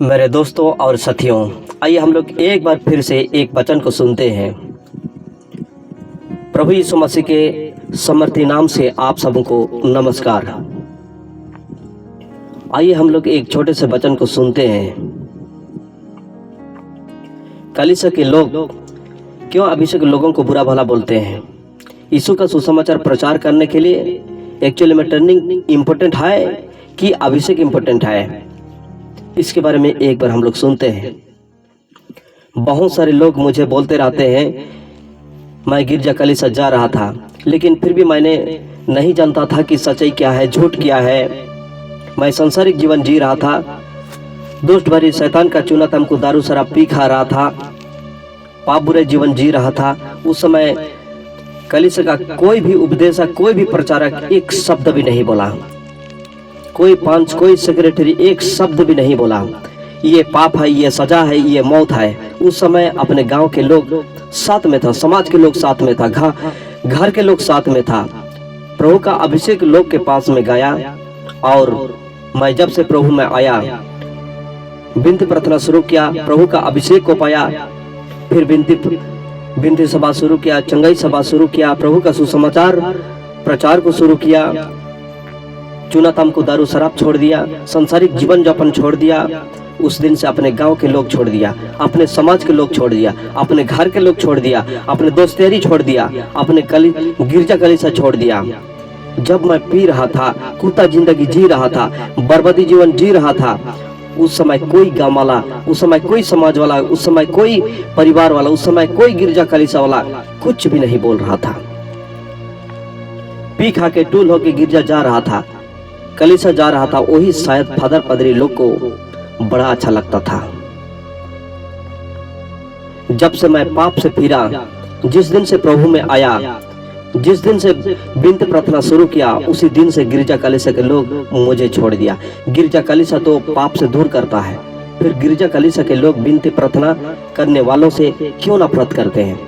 मेरे दोस्तों और साथियों, आइए हम लोग एक बार फिर से एक वचन को सुनते हैं। प्रभु यीशु मसीह के समर्थी नाम से आप सबको नमस्कार। आइए हम लोग एक छोटे से वचन को सुनते हैं। कलीसिया के लोग क्यों अभिषेक लोगों को बुरा भला बोलते हैं? यीशु का सुसमाचार प्रचार करने के लिए एक्चुअली में टर्निंग इम्पोर्टेंट है कि अभिषेक इम्पोर्टेंट है? इसके बारे में एक बार हम लोग सुनते हैं। बहुत सारे लोग मुझे बोलते रहते हैं, मैं गिरजा कलीसिया जा रहा था, लेकिन फिर भी मैंने नहीं जानता था कि सच्चाई क्या है, झूठ क्या है। मैं सांसारिक जीवन जी रहा था, दुष्ट भरी शैतान का चुना तमको दारू शराब पी खा रहा था, पाप बुरे जीवन जी रहा था। उस समय कलीसिया का कोई भी उपदेशक, कोई भी प्रचारक एक शब्द भी नहीं बोला, कोई पंच, कोई सेक्रेटरी एक शब्द भी नहीं बोला। ये पाप है, ये सजा है, ये मौत है। उस समय अपने गांव के लोग साथ में था, समाज के लोग साथ में था, घर के लोग साथ में था। प्रभु का अभिषेक लोग के पास में गया और मैं जब से प्रभु में आया, विनती प्रार्थना शुरू किया, प्रभु का अभिषेक को पाया, फिर विनती सभा शुरू किया, चंगाई सभा शुरू किया, प्रभु का सुसमाचार प्रचार को शुरू किया, चुना तम को दारू शराब छोड़ दिया, संसारिक जीवन यापन छोड़ दिया। उस दिन से अपने गांव के लोग छोड़ दिया, अपने समाज के लोग छोड़ दिया, अपने घर के लोग छोड़ दिया, अपने दोस्तेरी छोड़ दिया, अपने गिरजा कलीसिया छोड़ दिया। जब मैं पी रहा था, कुत्ता जिंदगी जी रहा था, बर्बादी जीवन जी रहा था, उस समय कोई गांव वाला, उस समय कोई समाज वाला, उस समय कोई परिवार वाला, उस समय कोई गिरजा कलीसिया वाला कुछ भी नहीं बोल रहा था। पी खा के टूल होके गिरजा जा रहा था, कलीसिया जा रहा था, वही शायद फादर पादरी लोग को बड़ा अच्छा लगता था। जब से मैं पाप से फिरा, जिस दिन से प्रभु में आया, जिस दिन से विनती प्रार्थना शुरू किया, उसी दिन से गिरजा कलीसिया के लोग मुझे छोड़ दिया। गिरजा कलीसिया तो पाप से दूर करता है, फिर गिरजा कलीसिया के लोग विनती प्रार्थना करने वालों से क्यों नफरत करते हैं?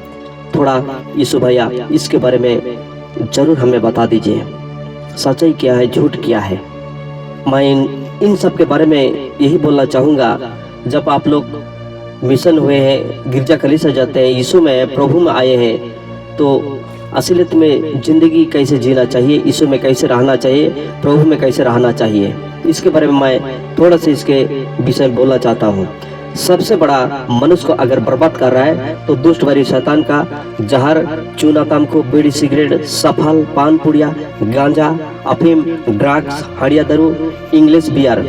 थोड़ा यीशु भैया इसके बारे में जरूर हमें बता दीजिए, सच्चाई क्या है, झूठ क्या है? मैं इन सब के बारे में यही बोलना चाहूँगा। जब आप लोग मिशन हुए हैं, गिरजा कलीसिया जाते हैं, यीशु में प्रभु में आए हैं, तो असलियत में ज़िंदगी कैसे जीना चाहिए, यीशु में कैसे रहना चाहिए, प्रभु में कैसे रहना चाहिए, इसके बारे में मैं थोड़ा सा इसके विषय में बोलना चाहता हूँ। सबसे बड़ा मनुष्य को अगर बर्बाद कर रहा है तो दुष्ट भरी शैतान का जहर, चूना तम्बाकू, बीड़ी सिगरेट, सफल, पान पुड़िया, गांजा, अफीम, ड्रग्स, हड़िया दारू, इंग्लिश बियर,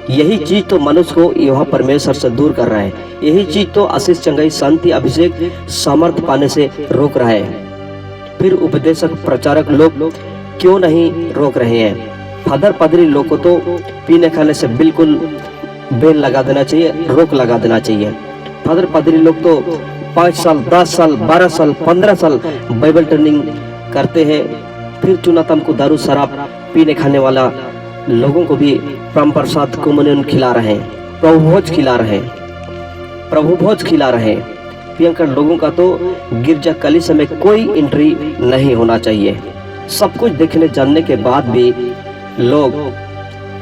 यही चीज तो मनुष्य को यहाँ परमेश्वर से दूर कर रहा है। यही चीज तो आशीष, चंगाई, शांति, अभिषेक, सामर्थ पाने से रोक रहा है। फिर उपदेशक, प्रचारक लोग क्यों नहीं रोक रहे हैं? फादर पादरी लोग को तो पीने खाने से बिल्कुल बेल लगा देना चाहिए, रोक लगा देना चाहिए। फादर पादरी लोग तो 5 साल, 10 साल, 12 साल, 15 साल बाइबल ट्रेनिंग करते हैं, फिर चुना तम्बाकू, दारू शराब पीने खाने वाला लोगों को भी परम प्रसाद कम्युनियन खिला रहे हैं, प्रभु भोज खिला रहे हैं। प्रियंकर लोगों का तो गिरजा कलीसिया में कोई एंट्री नहीं होना चाहिए। सब कुछ देखने जानने के बाद भी लोग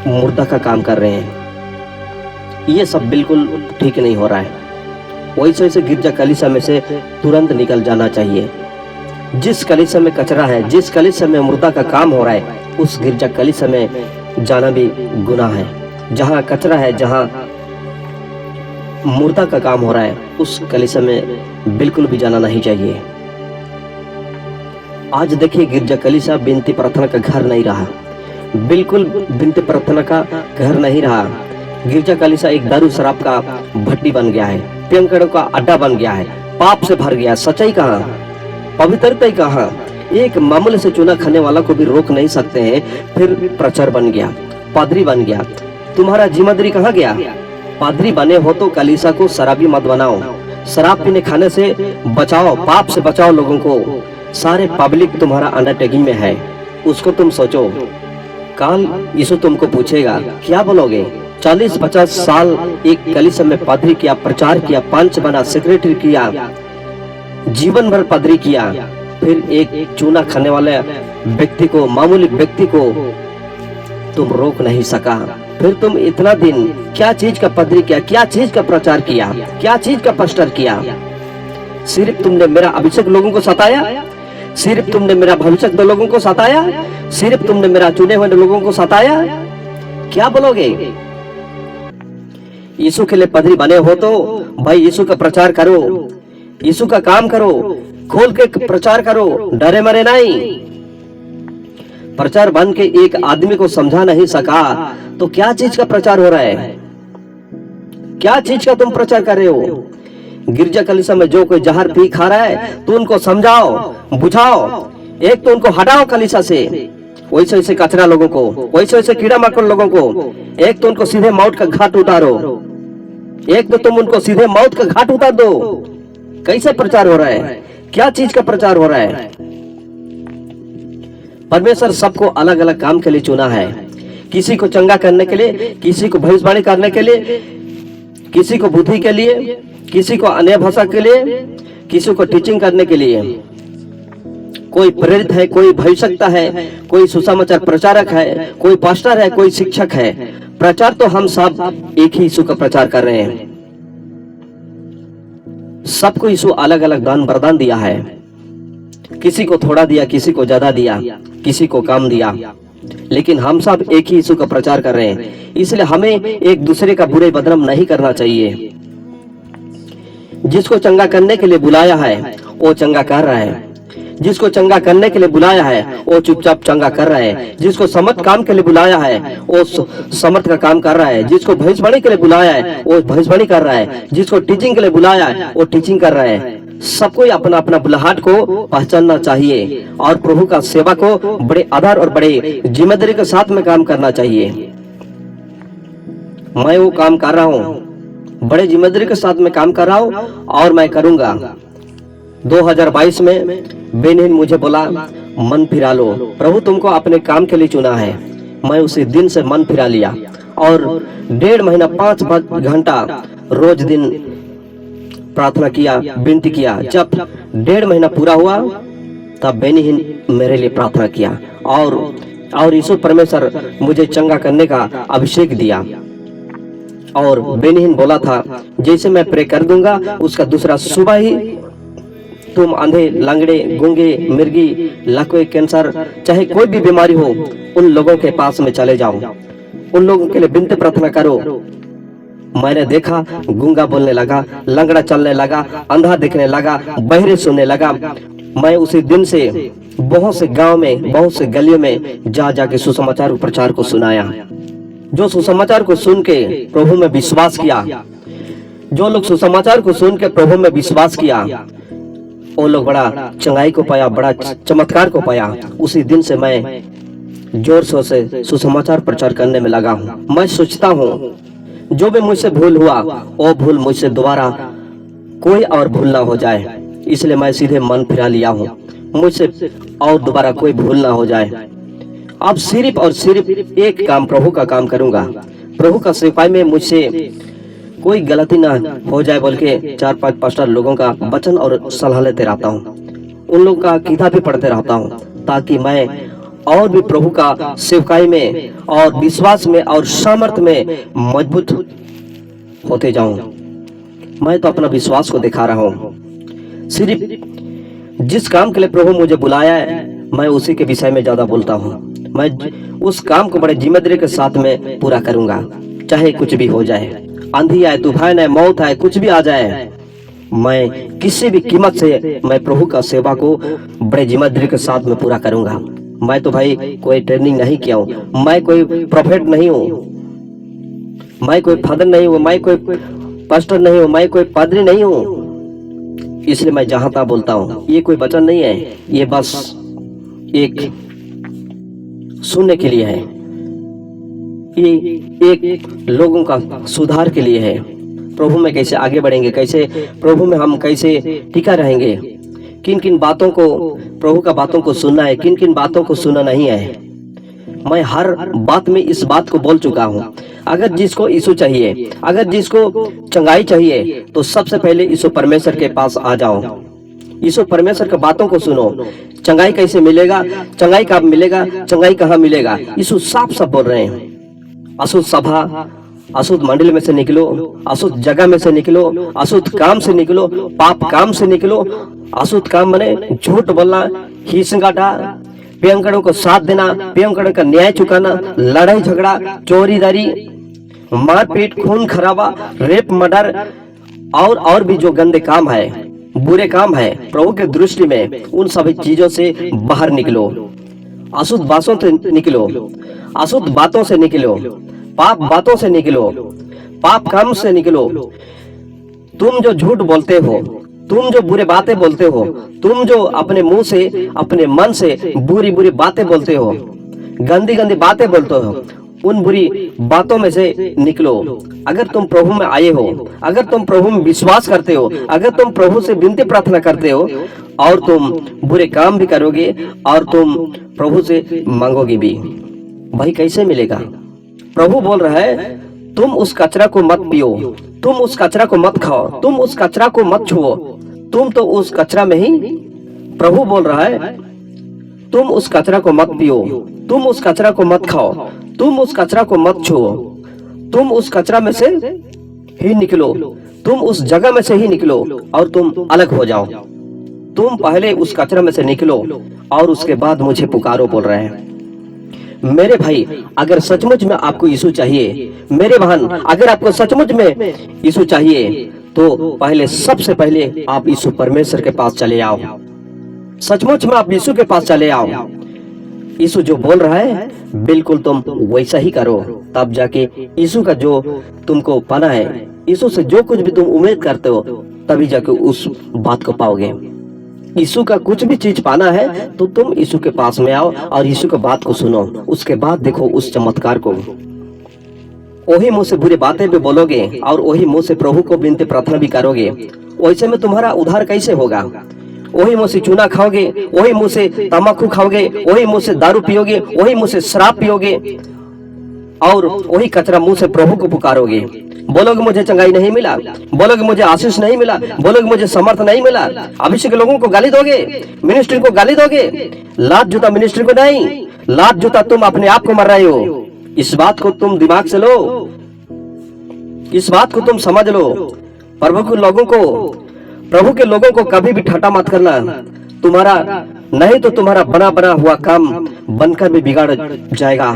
मुर्दा का काम कर रहे हैं। ये सब बिल्कुल ठीक नहीं हो रहा है। वैसे वैसे गिरजा कलीसिया में से तुरंत निकल जाना चाहिए। जिस कलीसिया में कचरा है, जिस कलीसिया में मुर्दा का काम हो रहा है, उस गिरजा कलीसिया में जाना भी गुनाह है। जहाँ कचरा है, जहाँ मुर्दा का काम हो रहा है, उस कलीसिया में बिल्कुल भी जाना नहीं चाहिए। आज देखिए, गिरजा कलीसिया विनती प्रार्थना का घर नहीं रहा, बिल्कुल विनती प्रार्थना का घर नहीं रहा। गिरजा कलीसिया एक दारू शराब का भट्टी बन गया है, प्रियंकरों का अड्डा बन गया है, पाप से भर गया। सच्चाई कहाँ, पवित्रता कहाँ? एक मामूली से चूना खाने वाला को भी रोक नहीं सकते हैं, फिर प्रचार बन गया, पादरी बन गया। तुम्हारा जिम्मेदारी कहाँ गया? पादरी बने हो तो कलीसिया को शराबी मत बनाओ, शराब पीने खाने से बचाओ, पाप से बचाओ लोगों को। सारे पब्लिक तुम्हारा अंडरटेकिंग में है, उसको तुम सोचो। काल यीशु तुमको पूछेगा, क्या बोलोगे? 40-50 साल एक कलीसिया में पादरी किया, प्रचार किया, पंच बना, सेक्रेटरी किया, जीवन भर पादरी किया, फिर एक चूना खाने वाले व्यक्ति को, मामूली व्यक्ति को तुम रोक नहीं सका, फिर तुम इतना दिन क्या चीज का पदरी किया, क्या चीज का प्रचार किया, क्या चीज का पस्टर किया? सिर्फ तुमने मेरा अभिषेक लोगों को सताया, सिर्फ तुमने मेरा भविष्य लोगों को सताया, सिर्फ तुमने मेरा चुने हुए लोगों को सताया। क्या बोलोगे? यीशु के लिए पदरी बने हो तो भाई यीशु का प्रचार करो, यीशु का काम करो, खोल के प्रचार करो, डरे मरे नहीं। प्रचार बन के एक आदमी को समझा नहीं सका तो क्या चीज का प्रचार हो रहा है? क्या चीज का तुम प्रचार कर रहे हो? गिरजा कलीसिया में जो कोई जहर पी खा रहा है तो उनको समझाओ, बुझाओ। एक तो उनको हटाओ कलीसिया से, वैसे वैसे कचरा लोगों को, वैसे वैसे कीड़ा मकोड़ लोगों को, एक तो उनको सीधे मौत का घाट उतारो, एक तो तुम उनको सीधे मौत का घाट उतार दो। कैसे प्रचार हो रहा है? क्या चीज का प्रचार हो रहा है? परमेश्वर सबको अलग अलग काम के लिए चुना है। किसी को चंगा करने के लिए, किसी को भविष्यवाणी करने के लिए, किसी को बुद्धि के लिए, किसी को अन्य भाषा के लिए, किसी को टीचिंग करने के लिए। कोई प्रेरित है, कोई भविष्यवक्ता है, कोई सुसमाचार प्रचारक है, कोई पास्टर है, कोई शिक्षक है। प्रचार तो हम सब एक ही यीशु का प्रचार कर रहे हैं। सबको यीशु अलग अलग दान वरदान दिया है। किसी को थोड़ा दिया, किसी को ज्यादा दिया, किसी को कम दिया, लेकिन हम सब एक ही यीशु का प्रचार कर रहे हैं। इसलिए हमें एक दूसरे का बुरे बदनाम नहीं करना चाहिए। जिसको चंगा करने के लिए बुलाया है वो चंगा कर रहा है, जिसको चंगा करने के लिए बुलाया है वो चुपचाप चंगा कर रहा है, जिसको समर्थ काम के लिए बुलाया है वो समर्थ का काम कर रहा है, जिसको भविष्यवाणी के लिए बुलाया है वो भविष्यवाणी कर रहा है, जिसको टीचिंग के लिए बुलाया है वो टीचिंग कर रहा है। सबको अपना अपना बुलाहट को पहचानना चाहिए और प्रभु का सेवा को बड़े आदर और बड़े जिम्मेदारी के साथ में काम करना चाहिए। मैं वो काम कर रहा हूँ, बड़े जिम्मेदारी के साथ में काम कर रहा हूँ और मैं करूंगा। 2022 में बेनिन मुझे बोला मन फिरा लो, प्रभु तुमको अपने काम के लिए चुना है। मैं उसी दिन से मन फिरा लिया और 1.5 महीना 5 घंटा रोज दिन प्रार्थना किया, विनती किया। जब 1.5 महीना पूरा हुआ तब बेनिन मेरे लिए प्रार्थना किया और यीशु परमेश्वर मुझे चंगा करने का अभिषेक दिया। और बेनिन बोला था जैसे मैं प्रे कर दूंगा उसका दूसरा सुबह ही तुम अंधे, लंगड़े, गूंगे, मिर्गी, लकवे, कैंसर, चाहे कोई भी बीमारी हो उन लोगों के पास में चले जाओ, उन लोगों के लिए विनती प्रार्थना करो। मैंने देखा गूंगा बोलने लगा, लंगड़ा चलने लगा, अंधा दिखने लगा, बहरे सुनने लगा। मैं उसी दिन से बहुत से गांव में, बहुत से गलियों में जा जाके सुसमाचार प्रचार को सुनाया। जो सुसमाचार को सुन के प्रभु में विश्वास किया, जो लोग सुसमाचार को सुन के प्रभु में विश्वास किया वो लोग बड़ा चंगाई को पाया, बड़ा चमत्कार को पाया। उसी दिन से मैं जोर शोर से सुसमाचार प्रचार करने में लगा हूँ। मैं सोचता हूँ जो भी मुझसे भूल हुआ वो भूल मुझसे दोबारा कोई और भूल ना हो जाए, इसलिए मैं सीधे मन फिरा लिया हूँ, मुझसे और दोबारा कोई भूल ना हो जाए। अब सिर्फ और सिर्फ एक काम, प्रभु का काम करूंगा। प्रभु का सेवकाई में मुझसे कोई गलती ना हो जाए बोल के 4-5 पास्टर लोगों का वचन और सलाह लेते रहता हूँ, उन लोगों का किताब भी पढ़ते रहता हूँ, ताकि मैं और भी प्रभु का सेवकाई में और विश्वास में और सामर्थ में मजबूत होते जाऊं। मैं तो अपना विश्वास को दिखा रहा हूँ। सिर्फ जिस काम के लिए प्रभु मुझे बुलाया है मैं उसी के विषय में ज्यादा बोलता हूँ। मैं उस काम को बड़े जिम्मेदारी के साथ में पूरा करूंगा, चाहे कुछ भी हो जाए, आंधी आए, तूफान आए, मौत आए, कुछ भी आ जाए, मैं किसी भी कीमत से मैं प्रभु का सेवा को बड़े जिम्मेदारी के साथ में पूरा करूंगा। मैं तो भाई कोई ट्रेनिंग नहीं किया हूँ, मैं कोई प्रोफेट नहीं हूँ, मैं कोई फादर नहीं हूँ, मैं कोई पास्टर नहीं हूँ, मैं कोई पादरी नहीं हूँ। इसलिए मैं जहां तक बोलता हूँ, ये कोई वचन नहीं है, ये बस एक सुनने के लिए है, ये एक लोगों का सुधार के लिए है। प्रभु में कैसे आगे बढ़ेंगे, कैसे प्रभु में हम कैसे टिका रहेंगे, किन किन बातों को, प्रभु का बातों को सुनना है, किन किन बातों को सुनना नहीं है। मैं हर बात में इस बात को बोल चुका हूँ। अगर जिसको यीशु चाहिए, अगर जिसको चंगाई चाहिए, तो सबसे पहले यीशु परमेश्वर के पास आ जाओ, यीशु परमेश्वर की बातों को सुनो। चंगाई कैसे मिलेगा, चंगाई कब मिलेगा, चंगाई कहाँ मिलेगा, यीशु साफ साफ बोल रहे हैं। अशुद्ध सभा, अशुद्ध मंडल में से निकलो, अशुद्ध जगह में से निकलो, अशुद्ध काम से निकलो, पाप काम से निकलो। अशुद्ध काम माने झूठ बोलना, हिंसगाटा, प्रियंकड़ों को साथ देना, प्रियंकड़ों का न्याय चुकाना, लड़ाई झगड़ा, चोरीदारी, मारपीट, खून खराबा, रेप, मर्डर और भी जो गंदे काम है, बुरे काम है प्रभु के दृष्टि में, उन सभी चीजों से बाहर निकलो। अशुद्ध बातों से निकलो, अशुद्ध बातों से निकलो, पाप बातों से निकलो, पाप काम से निकलो। तुम जो झूठ बोलते हो, तुम जो बुरे बातें बोलते हो, तुम जो अपने मुंह से, अपने मन से बुरी बुरी बातें बोलते हो, गंदी गंदी बातें बोलते हो, उन बुरी बातों में से निकलो। अगर तुम प्रभु में आए हो, अगर तुम प्रभु में विश्वास करते हो, अगर तुम प्रभु से विनती प्रार्थना करते हो और तुम बुरे काम भी करोगे और तुम प्रभु से मांगोगे भी, भाई कैसे मिलेगा? प्रभु बोल रहा है तुम उस कचरा को मत पियो, तुम उस कचरा को मत खाओ, तुम उस कचरा को मत छुओ, तुम तो उस कचरा में ही। प्रभु बोल रहा है तुम उस कचरा को मत पियो, तुम उस कचरा को मत खाओ, तुम उस कचरा को मत छुओ, तुम उस कचरा में से ही निकलो, तुम उस जगह में से ही निकलो और तुम अलग हो जाओ। तुम पहले उस कचरा में से निकलो और उसके बाद मुझे पुकारो, बोल रहे हैं। मेरे भाई, अगर सचमुच में आपको यीशु चाहिए, मेरे बहन अगर आपको सचमुच में यीशु चाहिए, तो पहले सबसे पहले आप यीशु परमेश्वर के पास चले आओ। सचमुच में आप यीशु के पास चले आओ। यीशु जो बोल रहा है बिल्कुल तुम वैसा ही करो, तब जाके यीशु का जो तुमको पाना है, यीशु से जो कुछ भी तुम उम्मीद करते हो, तभी जाके उस बात को पाओगे। यीशु का कुछ भी चीज पाना है तो तुम यीशु के पास में आओ और यीशु की बात को सुनो, उसके बाद देखो उस चमत्कार को। वही मुंह से बुरी बातें भी बोलोगे और वही मुंह से प्रभु को विनती प्रार्थना भी करोगे, वैसे में तुम्हारा उद्धार कैसे होगा? वही मुंह से चूना खाओगे, वही मुंह से तम्बाकू खाओगे, वही मुंह से दारू पियोगे, वही मुंह से शराब पियोगे और वही कचरा मुंह से प्रभु को पुकारोगे। बोलोगे मुझे चंगाई नहीं मिला, बोलोगे मुझे आशीष नहीं मिला, बोलोगे मुझे समर्थ नहीं मिला। अभिषेक के लोगों को गाली दोगे, मिनिस्ट्री को गाली दोगे। लात जूता मिनिस्ट्री को नहीं, लात जूता तुम अपने आप को मर रहे हो। इस बात को तुम दिमाग से लो, इस बात को तुम समझ लो। प्रभु के लोगों को कभी भी ठट्टा मत करना। तुम्हारा नहीं तो तुम्हारा बना बना हुआ काम बनकर भी बिगाड़ जाएगा,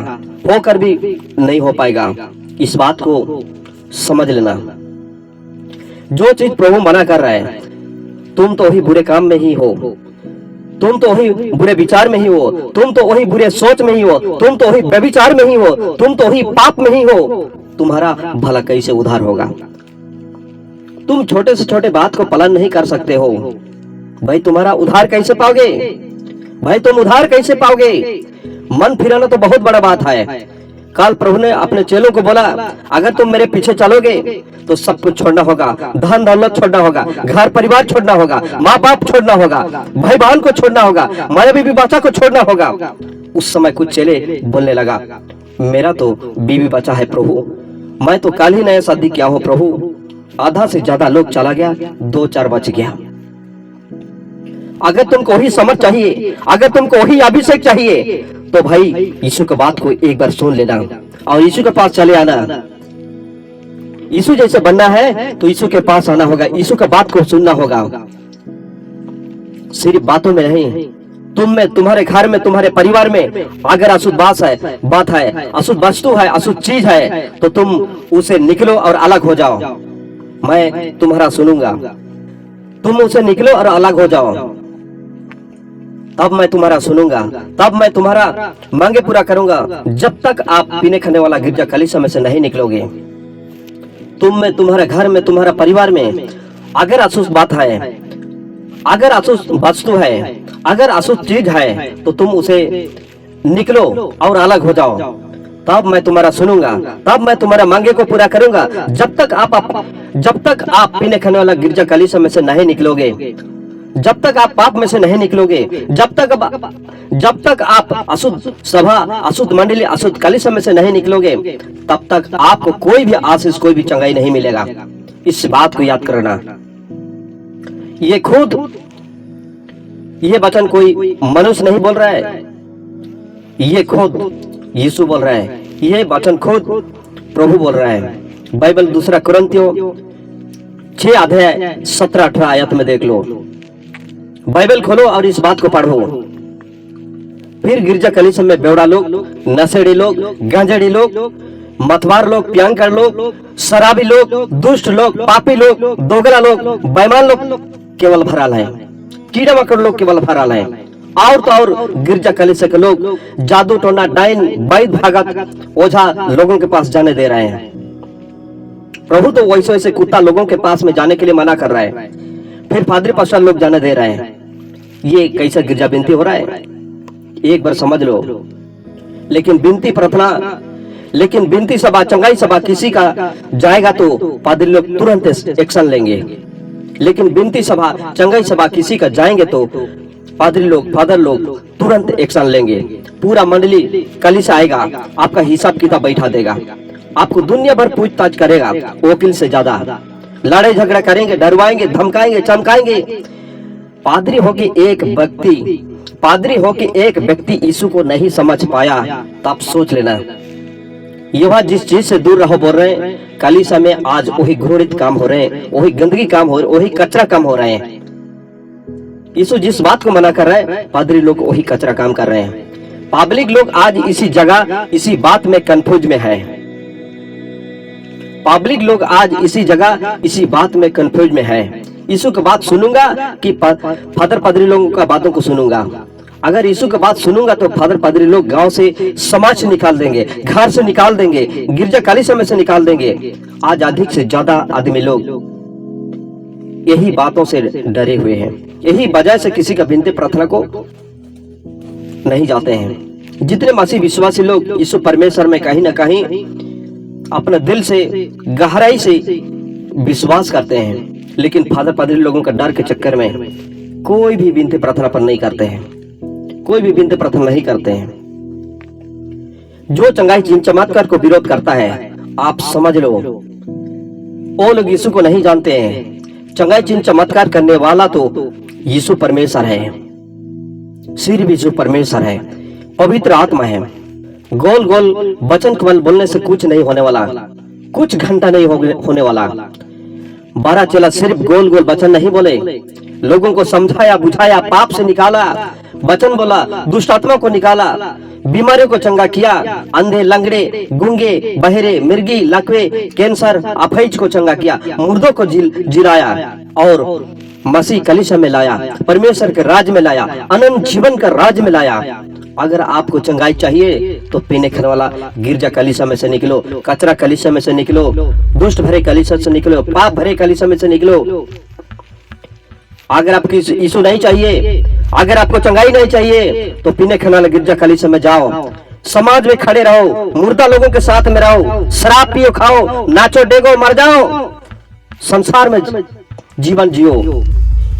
होकर भी नहीं हो पाएगा। इस बात को समझ लेना। जो चीज प्रभु मना कर रहा है, तुम तो वही बुरे काम में ही हो, तुम तो वही बुरे विचार में ही हो, तुम तो वही बुरे सोच में ही हो, तुम तो वही व्यभिचार में ही हो, तुम तो वही पाप में ही हो। तुम्हारा भला कैसे उद्धार होगा? तुम छोटे से छोटे बात को पालन नहीं कर सकते हो, भाई तुम्हारा उद्धार कैसे पाओगे? भाई तुम उद्धार कैसे पाओगे? मन फिराना तो बहुत बड़ा बात है। कल प्रभु ने अपने चेलों को बोला, अगर तुम मेरे पीछे चलोगे तो सब कुछ छोड़ना होगा, धन दौलत छोड़ना होगा, घर परिवार छोड़ना होगा, माँ बाप छोड़ना होगा, भाई बहन को छोड़ना होगा, माया बीवी बच्चा को छोड़ना होगा। उस समय कुछ चेले बोलने लगा, मेरा तो बीवी बच्चा है प्रभु, मैं तो कल ही नया शादी किया हूँ प्रभु। आधा से ज्यादा लोग चला गया, 2-4 बच गया। अगर तुमको वही समझ चाहिए, अगर तुमको वही अभिषेक चाहिए, तो भाई यीशु की बात को एक बार सुन लेना और यीशु के पास चले आना। यीशु जैसे बनना है तो यीशु के पास आना होगा, यीशु की बात को सुनना होगा। सिर्फ बातों में नहीं, तुम में, तुम्हारे घर में, तुम्हारे परिवार में अगर अशुद्ध बात है, अशुद्ध वस्तु है, अशुद्ध चीज है, तो तुम उसे निकलो और अलग हो जाओ। मैं तुम्हारा सुनूंगा। तुम उसे निकलो और अलग हो जाओ, तब मैं तुम्हारा सुनूंगा, तब मैं तुम्हारा मांगे पूरा करूंगा। जब तक आप पीने खाने वाला गिरजा कलीसिया में से नहीं निकलोगे, तुम में, तुम्हारे घर में, तुम्हारा परिवार में अगर अशुद्ध बात है, अगर अशुद्ध वस्तु है, अगर अशुद्ध चीज है, तो तुम उसे निकलो और अलग हो जाओ, तब मैं तुम्हारा सुनूंगा, तब मैं तुम्हारा मांगे को पूरा करूंगा। जब तक आप पीने खाने वाला गिरजा कलीसिया में से नहीं निकलोगे, जब तक आप पाप में से नहीं निकलोगे, जब तक आप अशुद्ध सभा, अशुद्ध मंडली, अशुद्ध कलीसिया में से नहीं निकलोगे, तब तक आपको कोई भी आशीष, कोई भी चंगाई नहीं मिलेगा। इस बात को याद करना। ये वचन कोई मनुष्य नहीं बोल रहा है, ये खुद यीशु बोल रहा है। यह वचन खुद प्रभु बोल रहा है। बाइबल दूसरा कुरिन्थियों 6 अध्याय 17-18 आयत में देख लो। बाइबल खोलो और इस बात को पढ़ो। फिर गिरजा कलीसिया में बेवड़ा लोग, नशेड़ी लोग, गांजेड़ी लोग, मतवार लोग, प्यांकर लोग, शराबी लोग, दुष्ट लोग, पापी लोग, दोगला लोग, बेईमान लोग केवल भराल है। कीड़ा मकोड़ लोग केवल भराल है। और तो और गिरजा कलीसिया के लोग जादू टोना, डाइन, वैद्य, भगत, ओझा लोगों के पास जाने दे रहे हैं। प्रभु तो वैसे वैसे कुत्ता लोगों के पास में जाने के लिए मना कर रहा है। फिर पादरी पास्टर लोग जाने दे रहे हैं। ये कैसा गिरजा विनती हो रहा है, एक बार समझ लो। लेकिन विनती प्रार्थना, लेकिन विनती सभा, चंगाई सभा किसी का जाएगा तो पादरी लोग तुरंत एक्शन लेंगे। लेकिन विनती सभा, चंगाई सभा किसी का जाएंगे तो पादरी लोग, फादर लोग तुरंत एक्शन लेंगे। पूरा मंडली कलीसिया आएगा, आपका हिसाब किताब बैठा देगा, आपको दुनिया भर पूछताछ करेगा, वकील से ज्यादा लड़ाई झगड़ा करेंगे, डरवाएंगे, धमकाएंगे, चमकाएंगे। पादरी हो के एक व्यक्ति यीशु को नहीं समझ पाया तो आप सोच लेना, यह जिस चीज से दूर रहो बोल रहे हैं, कलीसिया में आज वही घृणित काम हो रहे हैं, वही गंदगी काम हो रहे, वही कचरा काम हो रहे हैं। यीशु जिस बात को मना कर रहे हैं, पादरी लोग वही कचरा काम कर रहे हैं। पब्लिक लोग आज इसी जगह, इसी बात में कंफ्यूज में है। पब्लिक लोग आज इसी जगह, इसी बात में कंफ्यूज में है। यीशु की बात सुनूंगा कि फादर पादरी लोगों का बातों को सुनूंगा? अगर यीशु की बात सुनूंगा तो फादर पादरी लोग गांव से, समाज से निकाल देंगे, घर से निकाल देंगे, गिरजा कलीसिया में से निकाल देंगे। आज अधिक से ज्यादा आदमी लोग यही बातों से डरे हुए हैं। यही वजह से किसी का विनती प्रार्थना को नहीं जाते हैं। जितने मसीह विश्वासी लोग यीशु परमेश्वर में कहीं ना कहीं अपने दिल से, गहराई से विश्वास करते हैं, लेकिन फादर पादरी लोगों का डर के चक्कर में कोई भी विनती प्रार्थना पर नहीं करते हैं, कोई भी विनती प्रार्थना नहीं करते हैं। जो चंगाई चिन्ह चमत्कार को विरोध करता है, आप समझ लो वो लोग यीशु को नहीं जानते हैं। चंगाई चिन्ह चमत्कार करने वाला तो यीशु परमेश्वर है, सिर्फ यीशु परमेश्वर है, पवित्र आत्मा है। गोल गोल वचन केवल बोलने से कुछ नहीं होने वाला, कुछ घंटा नहीं होने वाला। 12 चेला सिर्फ गोल गोल वचन नहीं बोले, लोगों को समझाया, बुझाया, पाप से निकाला, वचन बोला, दुष्ट आत्मा को निकाला, बीमारियों को चंगा किया, अंधे, लंगड़े, गूंगे, बहरे, मिर्गी, लकवे, कैंसर, अफैज को चंगा किया, मुर्दों को जिलाया और मसीह कलीसिया में लाया, परमेश्वर के राज में लाया, अनंत जीवन का राज में लाया। अगर आपको चंगाई चाहिए तो पीने खाने वाला गिरजा कलीसिया में से निकलो, कचरा कलीसिया में से निकलो, दुष्ट भरे कलीसिया से निकलो, पाप भरे कलीसिया में से निकलो। अगर आपको यीशु नहीं चाहिए, अगर आपको चंगाई नहीं चाहिए तो पीने खाने वाला गिरजा कलीसिया में जाओ, समाज में खड़े रहो, मुर्दा लोगों के साथ में रहो, शराब पियो, खाओ, नाचो, डेगो, मर जाओ, संसार में जीवन जियो।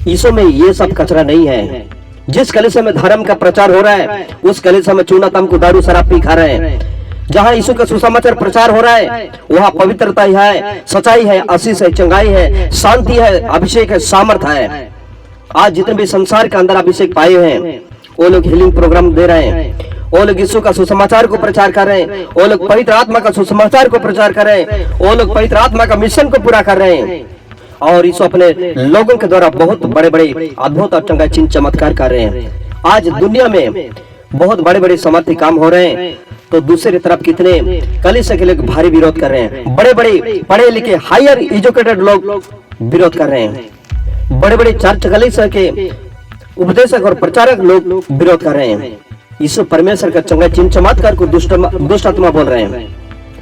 यीशु में ये सब कचरा नहीं है। जिस कलीसिया में धर्म का प्रचार हो रहा है, उस कलीसिया में चूना तम्बाकू, दारू, शराब पी खा रहे हैं। जहाँ यीशु का सुसमाचार प्रचार हो रहा है, वहाँ पवित्रता है, सच्चाई है, आशीष है, चंगाई है, शांति है, अभिषेक है, सामर्थ्य है। आज जितने भी संसार के अंदर अभिषेक पाए हैं, वो लोग हीलिंग प्रोग्राम दे रहे हैं, वो लोग यीशु का सुसमाचार को प्रचार कर रहे हैं, वो लोग पवित्र आत्मा का सुसमाचार को प्रचार कर रहे हैं, वो लोग पवित्र आत्मा का मिशन को पूरा कर रहे हैं। और यीशु अपने लोगों के द्वारा बहुत बड़े बड़े अद्भुत और चंगाई चिन्ह चमत्कार कर रहे हैं। आज दुनिया में बहुत बड़े बड़े समर्थी काम हो रहे हैं, तो दूसरी तरफ कितने कलीसिया के लोग भारी विरोध कर रहे हैं। बड़े बड़े पढ़े लिखे हायर एजुकेटेड लोग विरोध कर रहे हैं। बड़े बड़े चर्च कलीसिया के उपदेशक और प्रचारक लोग विरोध कर रहे हैं। यीशु परमेश्वर का चंगाई चिन्ह चमत्कार को दुष्ट आत्मा बोल रहे हैं।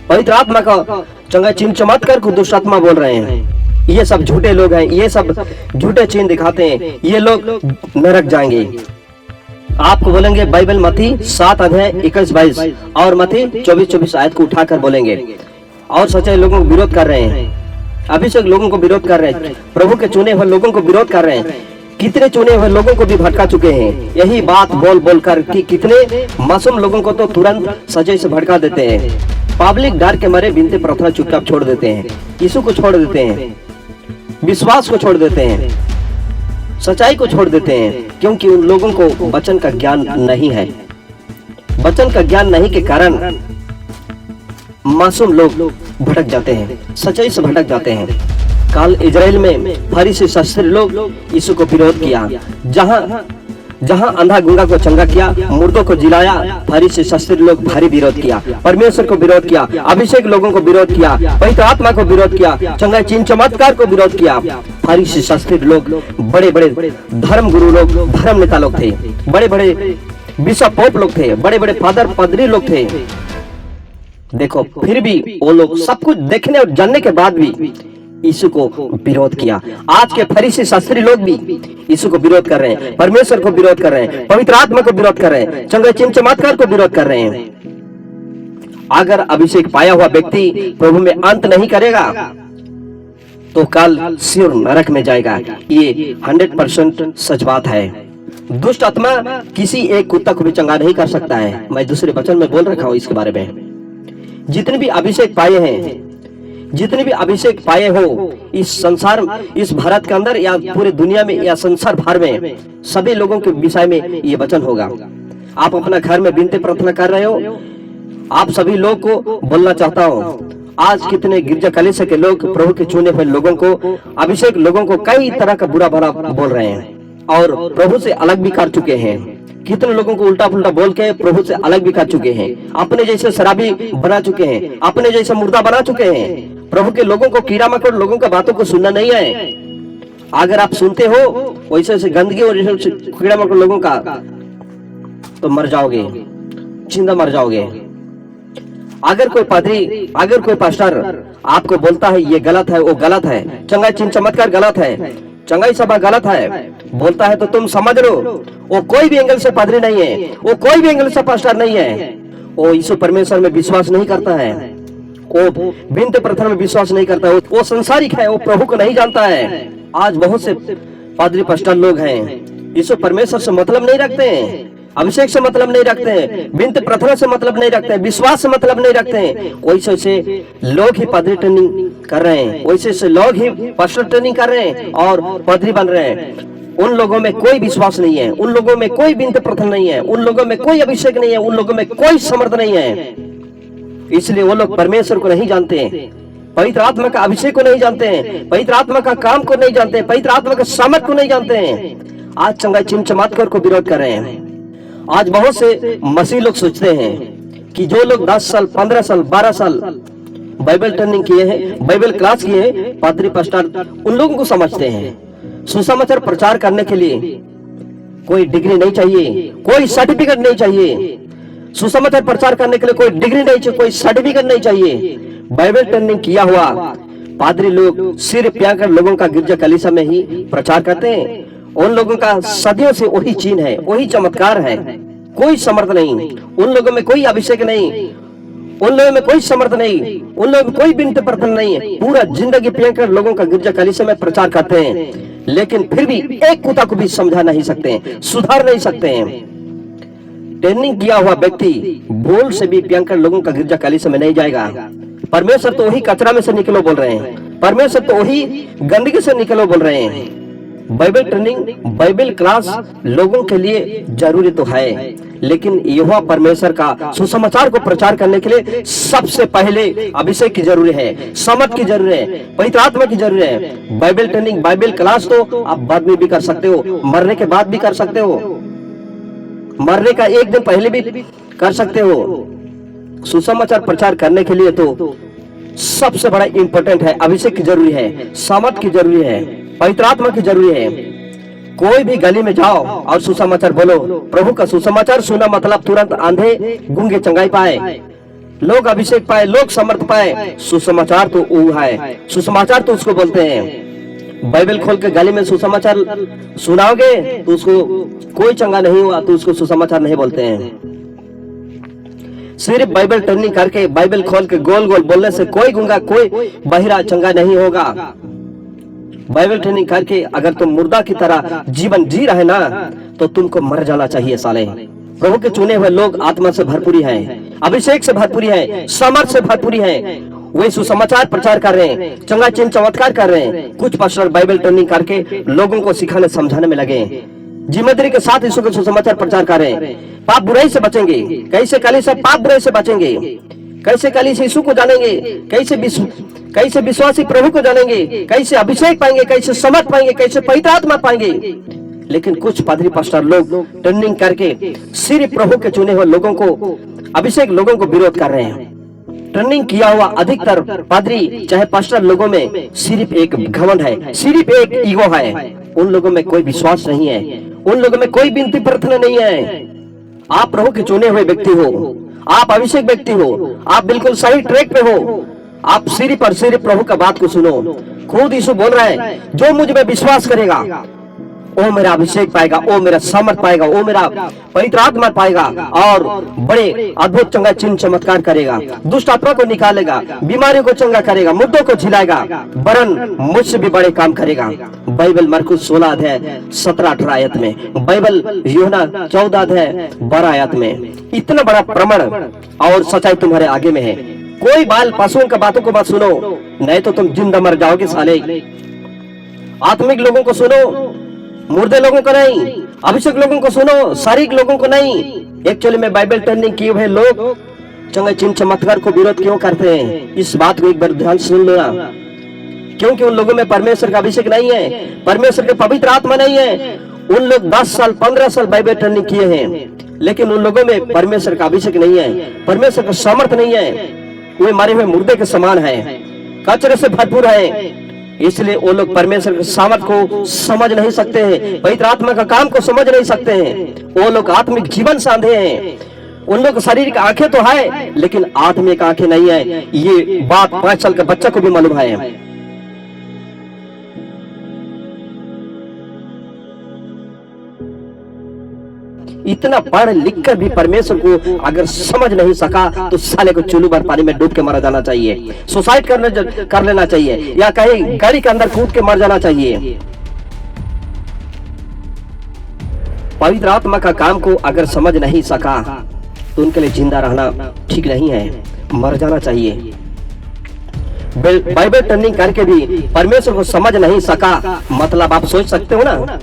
पवित्र आत्मा का चंगाई चिन्ह चमत्कार को दुष्ट आत्मा बोल रहे हैं। ये सब झूठे लोग हैं, ये सब झूठे चिन्ह दिखाते हैं, ये लोग नरक जाएंगे। आपको बोलेंगे बाइबल मत्ती 7 अध्याय 21-22 और मत्ती 24-24 आयत को उठाकर बोलेंगे, और सच्चे लोगों को विरोध कर रहे हैं, अभिषेक लोगों को विरोध कर रहे हैं, प्रभु के चुने हुए लोगों को विरोध कर रहे हैं। कितने चुने हुए लोगों को भी भटका चुके हैं। यही बात बोल बोल कर कि कितने मासूम लोगों को तो तुरंत सजा से भड़का देते हैं। पब्लिक डर के मारे विनती प्रार्थना चुपचाप छोड़ देते हैं, यीशु को छोड़ देते हैं, विश्वास को छोड़ देते हैं, सच्चाई को छोड़ देते हैं, क्योंकि उन लोगों को वचन का ज्ञान नहीं है। वचन का ज्ञान नहीं के कारण मासूम लोग भटक जाते हैं, सच्चाई से भटक जाते हैं। काल इजराइल में फरीसी शास्त्री लोग यीशु को विरोध किया। जहां अंधा गूंगा को चंगा किया, मुर्दों को जिलाया, फरीसी शास्त्री लोग भारी विरोध किया। परमेश्वर को विरोध किया, अभिषेक लोगों को विरोध किया, पवित्र आत्मा को विरोध किया, चंगाई चिन्ह चमत्कार को विरोध किया। फरीसी शास्त्री लोग बड़े बड़े धर्म गुरु लोग, धर्म नेता लोग थे, बड़े बड़े बिशप पोप लोग थे, बड़े बड़े फादर पादरी लोग थे। देखो फिर भी वो लोग सब कुछ देखने और जानने के बाद भी यीशु को विरोध किया। आज के फरीसी शास्त्री लोग भी यीशु को विरोध कर रहे हैं, परमेश्वर को विरोध कर रहे हैं, पवित्र आत्मा को विरोध कर रहे हैं, चंगाई चिन्ह चमत्कार को विरोध कर रहे हैं। अगर अभिषेक पाया हुआ व्यक्ति प्रभु में अंत नहीं करेगा तो कल सिर नरक में जाएगा। ये 100% सच बात है। दुष्ट आत्मा किसी एक कुत्ता को भी चंगा नहीं कर सकता है। मैं दूसरे वचन में बोल रखा हूं इसके बारे में। जितने भी अभिषेक पाए हैं, जितने भी अभिषेक पाए हो इस संसार, इस भारत के अंदर या पूरे दुनिया में या संसार भर में, सभी लोगों के विषय में ये वचन होगा। आप अपना घर में विनती प्रार्थना कर रहे हो, आप सभी लोग को बोलना चाहता हूँ, आज कितने गिरजा कलीसिया के लोग प्रभु के चुने हुए लोगों को, अभिषेक लोगों को कई तरह का बुरा भला बोल रहे हैं और प्रभु से अलग भी कर चुके हैं। कितने लोगों को उल्टा पुल्टा बोल के प्रभु से अलग भी कर चुके हैं, अपने जैसे शराबी बना चुके हैं, अपने जैसे मुर्दा बना चुके हैं। प्रभु के लोगों को, कीड़ा मकोड़ लोगों का बातों को सुनना नहीं है। अगर आप सुनते हो वैसे से गंदगी और कीड़ा मकोड़ लोगों का, तो मर जाओगे, जिंदा मर जाओगे। अगर कोई पादरी, अगर कोई पास्टर आपको बोलता है ये गलत है, वो गलत है, चंगाई चिन्ह चमत्कार गलत है, चंगाई सभा गलत है बोलता है, तो तुम समझ लो वो कोई भी एंगल से पादरी नहीं है, वो कोई भी एंगल से पास्टर नहीं है। वो यीशु परमेश्वर में विश्वास नहीं करता है, वो विनती प्रार्थना में विश्वास नहीं करता है, वो संसारिक है, वो प्रभु को नहीं जानता है। आज बहुत से पादरी पास्टर लोग हैं, यीशु परमेश्वर से मतलब नहीं रखते हैं, अभिषेक से मतलब नहीं रखते हैं, विनती प्रार्थना से मतलब नहीं रखते हैं, विश्वास से मतलब नहीं रखते हैं। वैसे से लोग ही पादरी ट्रेनिंग कर रहे हैं, वैसे से लोग ही पास्टर ट्रेनिंग कर रहे हैं और पादरी बन रहे हैं। उन लोगों में कोई विश्वास नहीं है, उन लोगों में कोई विनती प्रार्थना नहीं है, उन लोगों में कोई अभिषेक नहीं है, उन लोगों में कोई समर्थ नहीं है। इसलिए वो लोग परमेश्वर को नहीं जानते हैं, पवित्र आत्मा का अभिषेक को नहीं जानते हैं, पवित्र आत्मा का काम को नहीं जानते हैं, पवित्र आत्मा का सामर्थ को नहीं जानते हैं। आज चंगाई चिन्ह चमत्कार को विरोध कर रहे हैं। आज बहुत से मसीह लोग सोचते हैं कि जो लोग 10 साल 15 साल 12 साल बाइबल ट्रेनिंग किए हैं, बाइबल क्लास किए हैं, पादरी पास्टर, उन लोगों को समझते हैं। सुसमाचार प्रचार करने के लिए कोई डिग्री नहीं चाहिए, कोई सर्टिफिकेट नहीं चाहिए। सुसमाचार प्रचार करने के लिए कोई डिग्री नहीं चाहिए, कोई सर्टिफिकेट नहीं चाहिए। बाइबल ट्रेनिंग किया हुआ पादरी लोग सिर प्याकर लोगों का गिरजा कलीसिया में ही प्रचार करते हैं। उन लोगों का सदियों से वही चिन्ह है, वही चमत्कार है, कोई समर्थ नहीं, उन लोगों में कोई अभिषेक नहीं, उन लोगों में कोई समर्थ नहीं, उन लोगों में कोई विनती प्रार्थना नहीं है। पूरा जिंदगी प्रियंकर लोगों का गिरजा कलीसिया में प्रचार करते हैं, लेकिन फिर भी एक कुत्ता को भी समझा नहीं सकते, सुधार नहीं सकते हैं। ट्रेनिंग किया हुआ व्यक्ति बोल से भी प्रियंकर लोगों का गिरजा कलीसिया में नहीं जाएगा। परमेश्वर तो वही कचरा में से निकलो बोल रहे हैं, परमेश्वर तो वही गंदगी से निकलो बोल रहे हैं। बाइबल ट्रेनिंग, बाइबल क्लास लोगों के लिए जरूरी तो है, लेकिन यहोवा परमेश्वर का सुसमाचार को प्रचार करने के लिए सबसे पहले अभिषेक की जरूरी है, समर्थ की जरूरी है, पवित्र आत्मा की जरूरी है। बाइबल ट्रेनिंग, बाइबल क्लास तो आप बाद में भी कर सकते हो, मरने के बाद भी कर सकते हो, मरने का एक दिन पहले भी कर सकते हो। सुसमाचार प्रचार करने के लिए तो सबसे बड़ा इंपॉर्टेंट है, अभिषेक की जरूरी है, समर्थ की जरूरी है, पवित्र आत्मा की जरूरी है। कोई भी गली में जाओ और सुसमाचार बोलो, प्रभु का सुसमाचार सुना मतलब तुरंत आंधे गूंगे चंगाई पाए, लोग अभिषेक पाए, लोग समर्थ पाए। सुसमाचार तो वो है, सुसमाचार तो उसको बोलते हैं। बाइबल खोल के गली में सुसमाचार सुनाओगे तो उसको कोई चंगा नहीं हुआ तो उसको सुसमाचार नहीं बोलते हैं। सिर्फ बाइबल ट्रेनिंग करके, बाइबल खोल के गोल गोल बोलने से कोई गूंगा, कोई बहिरा चंगा नहीं होगा। बाइबल ट्रेनिंग करके अगर तुम मुर्दा की तरह जीवन जी रहे ना, तो तुमको मर जाना चाहिए साले। प्रभु के चुने हुए लोग आत्मा से भरपूरी है, अभिषेक से भरपूरी है, समर्थ से भरपूरी है। वे सुसमाचार प्रचार कर रहे हैं, चंगा चिन्ह चमत्कार कर रहे हैं। कुछ पास्टर बाइबल ट्रेनिंग करके लोगों को सिखाने समझाने में लगे, जिम्मेदारी के साथ यीशु के सुसमाचार प्रचार कर रहे हैं। पाप बुराई से बचेंगे, कैसे कलीसिया पाप बुराई से बचेंगे, कैसे कलीसिया यीशु को जानेंगे, कैसे विश्वासी प्रभु को जानेंगे, कैसे अभिषेक पाएंगे, कैसे समर्थ पाएंगे, कैसे पवित्र आत्मा पाएंगे। लेकिन कुछ पादरी पास्टर लोग ट्रेनिंग करके सिर्फ प्रभु के चुने हुए लोगों को, अभिषेक लोगों को विरोध कर रहे हैं। ट्रेनिंग किया हुआ अधिकतर पादरी चाहे पास्टर लोगों में सिर्फ एक घमंड है, सिर्फ एक ईगो है। उन लोगों में कोई विश्वास नहीं है, उन लोगों में कोई विनती प्रार्थना नहीं है। आप प्रभु के चुने हुए व्यक्ति हो, आप अभिषेक व्यक्ति हो, आप बिल्कुल सही ट्रैक पे हो। आप सिर्फ और सिर्फ प्रभु का बात को सुनो। खुद यीशु बोल रहा है, जो मुझ में विश्वास करेगा वो मेरा अभिषेक पाएगा, वो मेरा सामर्थ पाएगा, वो मेरा पवित्र आत्मा पाएगा और बड़े अद्भुत चंगा चिन्ह चमत्कार करेगा, दुष्ट आत्मा को निकालेगा, बीमारियों को चंगा करेगा, मुद्दों को झिलाएगा, वरन मुझसे भी बड़े काम करेगा। बाइबल मरकुस 16 अध्याय 17-18 आयत में, बाइबल यूहन्ना 14 अध्याय 12 आयत में। इतना बड़ा प्रमाण और सच्चाई तुम्हारे आगे में है। कोई बाल पशुओं की बातों को मत सुनो, नहीं तो तुम जिंदा मर जाओगे साले। आत्मिक लोगों को सुनो, मुर्दे लोगों को नहीं। अभिषेक लोगों को सुनो, शारीरिक लोगों को नहीं। एक्चुअली में बाइबल ट्रेनिंग किए हुए लोग चंगे चिन्ह चमत्कार को विरोध क्यों करते हैं, इस बात को एक बार ध्यान से सुन लेना। क्योंकि उन लोगों में परमेश्वर का अभिषेक नहीं है, परमेश्वर के पवित्र आत्मा नहीं है। उन लोग 10 साल 15 साल बाइबल ट्रेनिंग किए हैं, लेकिन उन लोगों में परमेश्वर का अभिषेक नहीं है, परमेश्वर का सामर्थ नहीं है। वे मरे हुए मुर्दे के समान है, कचरे से भरपूर है। इसलिए वो लोग परमेश्वर के सामर्थ को समझ नहीं सकते हैं, पवित्र आत्मा का काम को समझ नहीं सकते हैं। वो लोग आत्मिक जीवन से अंधे हैं। उन लोग शारीरिक आंखें तो है, लेकिन आत्मिक आंखें नहीं है। ये बात 5 साल के बच्चा को भी मालूम है। इतना पढ़ लिख कर भी परमेश्वर को अगर समझ नहीं सका तो साले को चुल्लू भर पानी में डूब के मारा जाना चाहिए, सुसाइड कर लेना चाहिए, या कहीं गाड़ी के अंदर कूद के मर जाना चाहिए। पवित्र आत्मा का काम को अगर समझ नहीं सका तो उनके लिए जिंदा रहना ठीक नहीं है, मर जाना चाहिए। बाइबल ट्रेनिंग करके भी परमेश्वर को समझ नहीं सका, मतलब आप सोच सकते हो ना,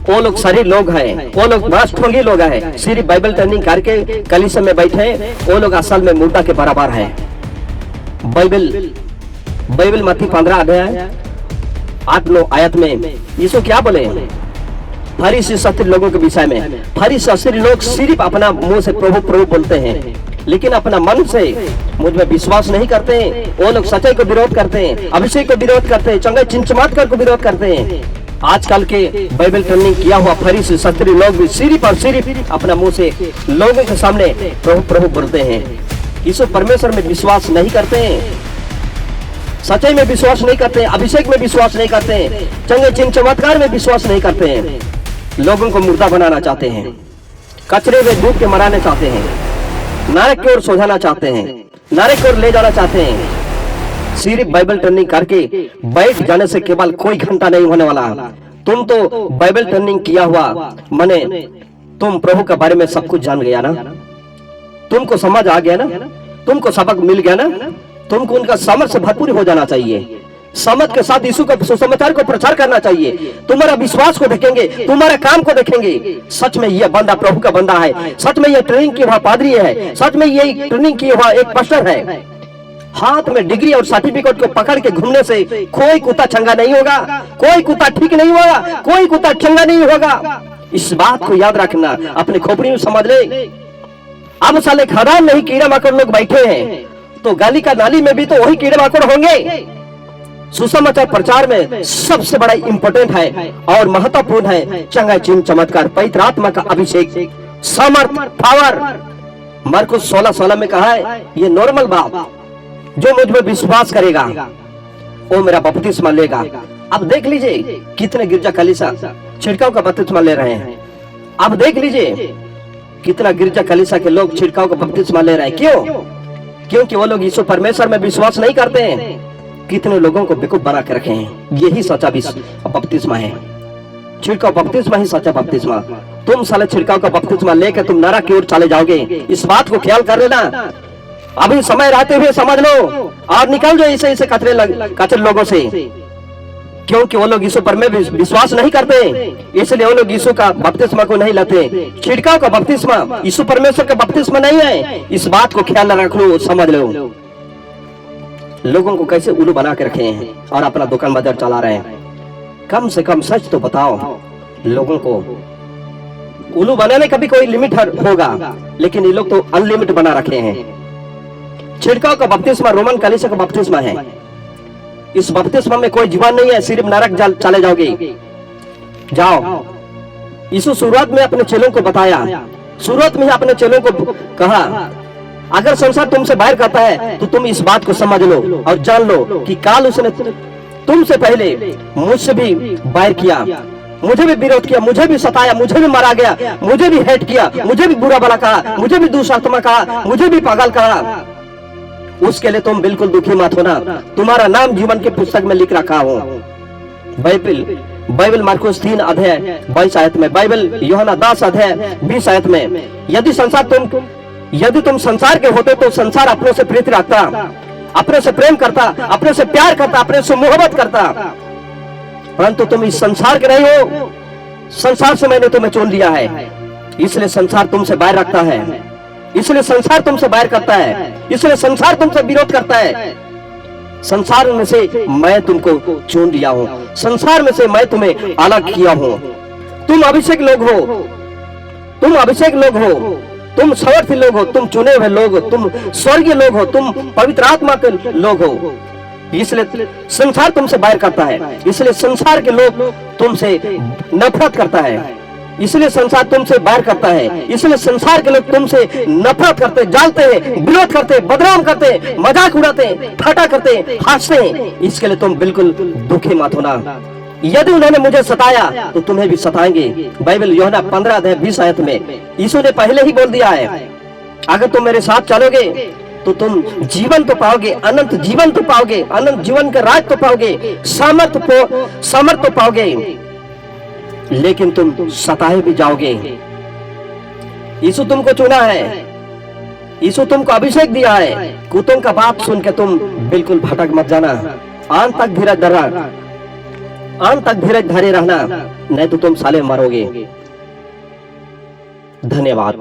वो लोग सारे लोग हैं, वो लोग राष्ट्रभंगी लोग हैं, सिर्फ बाइबल ट्रेनिंग करके कलीसिया में बैठे, वो लोग असल में मुर्दा के बराबर है। बाइबल मत्ती 15 अध्याय 8-9 आयत में यीशु क्या बोले फरीसी शास्त्री लोगों के विषय में। फरीसी शास्त्री लोग सिर्फ अपना मुंह से प्रभु प्रभु बोलते हैं, लेकिन अपना मन से मुझ में विश्वास नहीं करते हैं। वो लोग सच्चाई को विरोध करते हैं, अभिषेक को विरोध करते हैं, चंगे चिन्ह चमत्कार को विरोध करते हैं। आजकल के बाइबल ट्रेनिंग किया हुआ फरीसी शास्त्री लोग भी सिर्फ और सिर्फ अपना मुंह से लोगों के सामने प्रभु प्रभु बोलते हैं। यीशु परमेश्वर में विश्वास नहीं करते हैं, सच्चाई में विश्वास नहीं करते हैं, अभिषेक में विश्वास नहीं करते हैं, चंगे चिन्ह चमत्कार में विश्वास नहीं करते हैं। लोगों को मुर्दा बनाना चाहते हैं, कचरे में डूब के मराना चाहते हैं, नरक की ओर सोझाना चाहते हैं, नरक की ओर ले जाना चाहते हैं। सिर्फ बाइबल ट्रेनिंग करके बैठ जाने से केवल कोई घंटा नहीं होने वाला। तुम तो बाइबल ट्रेनिंग किया हुआ माने तुम प्रभु के बारे में सब कुछ जान गया ना, तुमको समझ आ गया ना, तुमको सबक मिल गया ना, तुमको उनका सामर्थ्य से भरपूर हो जाना चाहिए। समझ के साथ यीशु का सुसमाचार को प्रचार करना चाहिए। तुम्हारा विश्वास को देखेंगे, तुम्हारा काम को देखेंगे। सच में यह बंदा प्रभु का बंदा है, सच में यह ट्रेनिंग किया हुआ पादरी है, सच में यह ट्रेनिंग किया हुआ एक पास्टर है। हाथ में डिग्री और सर्टिफिकेट को पकड़ के घूमने से कोई कुत्ता चंगा नहीं होगा, कोई कुत्ता ठीक नहीं होगा, कोई कुत्ता चंगा नहीं होगा। इस बात को याद रखना, अपने खोपड़ी में समझ ले। अब साले खदान नहीं कीड़ा मकोड़ लोग बैठे हैं, तो गली का नाली में भी तो वही कीड़े मकोड़ होंगे। सुसमाचार प्रचार में सबसे बड़ा इंपॉर्टेंट है और महत्वपूर्ण है चंगा चिन्ह चमत्कार, पवित्र आत्मा का अभिषेक, सामर्थ, पावर। मरकुस 16:16 में कहा है, ये नॉर्मल बात, जो मुझ में विश्वास करेगा वो मेरा बपतिस्मा लेगा। अब देख लीजिए कितने गिरजा कलीसिया छिड़काव का बपतिस्मा ले रहे हैं। अब देख लीजिए कितना गिरजा कलीसिया के लोग छिड़काव का बपतिस्मा ले रहे हैं। क्यों? क्योंकि वो लोग यीशु परमेश्वर में विश्वास नहीं करते हैं। कितने लोगों को बेवकूफ बना के रखे हैं। यही सच्चा बपतिस्मा है, छिड़काव बपतिस्मा ही सच्चा बपतिस्मा। तुम साले छिड़काव का बपतिस्मा लेकर तुम नरक की ओर चले जाओगे, इस बात को ख्याल कर लेना। अभी समय रहते हुए समझ लो और निकल जाओ इसे कचरे लोगों से। क्योंकि वो लोग यीशु पर में विश्वास नहीं करते, इसलिए वो लोग यीशु का बपतिस्मा को नहीं लेते। छिड़काव का बपतिस्मा यीशु परमेश्वर का बपतिस्मा नहीं है। इस बात को ख्याल रख लो, समझ लो। लोगों को कैसे उल्लू बना के रखे हैं और अपना दुकान बाजार चला रहे हैं। कम से कम सच तो बताओ। लोगों को उल्लू बनाने का भी कोई लिमिट होगा, लेकिन ये लोग तो अनलिमिट बना रखे हैं। छिड़काव का बपतिस्मा रोमन कलीसिया का बपतिस्मा है। इस बपतिस्मा में कोई जीवन नहीं है, सिर्फ नरक चले जाओगे। जाओ। यीशु शुरुआत में अपने चेलों को बताया, शुरुआत में अपने चेलों को कहा, अगर संसार तुमसे बाहर करता है तो तुम इस बात को समझ लो और जान लो कि काल उसने तुमसे पहले मुझसे भी बाहर किया, मुझे भी विरोध किया, मुझे भी सताया, मुझे भी मारा गया, मुझे भी हेट किया, मुझे भी बुरा भला कहा, मुझे भी दुष्टात्मा कहा, मुझे भी पागल कहा। उसके लिए तुम बिल्कुल दुखी मत होना, तुम्हारा नाम जीवन की पुस्तक में लिख रखा हो। बाइबल मार्कुस 3 अध्याय 22 आयत में, बाइबल यूहन्ना 10 अध्याय 20 आयत में, यदि तुम संसार के होते तो संसार अपने से प्रीति रखता, अपने से प्रेम करता, अपने से प्यार करता, अपने से मोहब्बत करता, परंतु तुम इस संसार के नहीं हो। संसार से मैंने तुम्हें चुन लिया है, इसलिए संसार तुमसे बाहर रखता है, इसलिए संसार तुमसे बाहर करता है, इसलिए संसार तुमसे विरोध करता है। संसार में से मैं तुमको चुन लिया हूं, संसार में से मैं तुम्हें अलग किया हूं। तुम अभिषेक लोग हो, तुम अभिषेक लोग हो, तुम समर्थी लोग हो, तुम चुने हुए लोग हो, तुम स्वर्गीय लोग हो, तुम पवित्र आत्मा के लोग हो। इसलिए संसार तुमसे बाहर करता है, इसलिए संसार के लोग तुमसे नफरत करता है, इसलिए संसार तुमसे बाहर करता है, इसलिए संसार के लोग तुमसे नफरत करते, जालते हैं, विरोध करते, बदनाम करते, मजाक उड़ाते, ठाटा करते, हंसते। इसके लिए तुम बिल्कुल दुखी मत होना। यदि उन्होंने मुझे सताया तो तुम्हें भी सताएंगे। बाइबल यूहन्ना 15 अध्याय 20 आयत में यीशु ने पहले ही बोल दिया है, अगर तुम मेरे साथ चलोगे तो तुम जीवन तो पाओगे, अनंत जीवन तो पाओगे, अनंत जीवन का राज तो पाओगे, सामर्थ तो पाओगे, लेकिन तुम सताए भी जाओगे। यीशु तुमको चुना है, यीशु तुमको अभिषेक दिया है। कुत्तों का बात सुन के तुम बिल्कुल भटक मत जाना। अंत तक धीरज धरना, अंत तक धीरज धरे रहना, नहीं तो तुम साले मरोगे। धन्यवाद।